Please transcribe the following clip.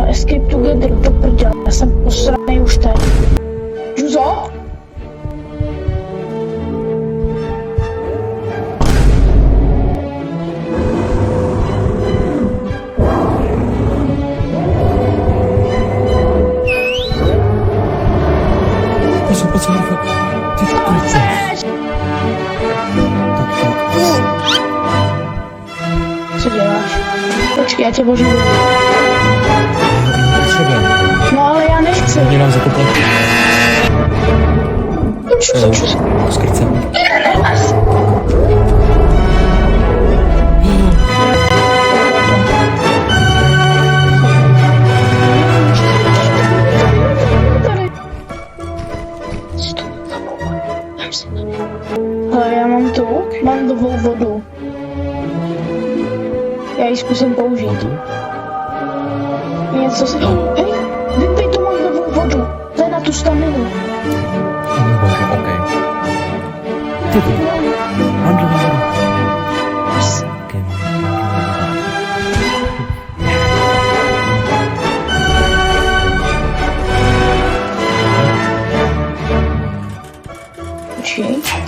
Escape together, to prdele, já jsem posranej už teď. Juzo? Co děláš? Počkej, já tě možná... No ale já nechci. Mě nám zakopat. Čus. Skrcem. Ale já mám novou vodu. Já ji zkusím použít. Něco si... Hej, vypij tu moji novou vodu. To je na tu staminu. Bože, okej. Ty vole. Mám novou vodu. Okej, Počkej.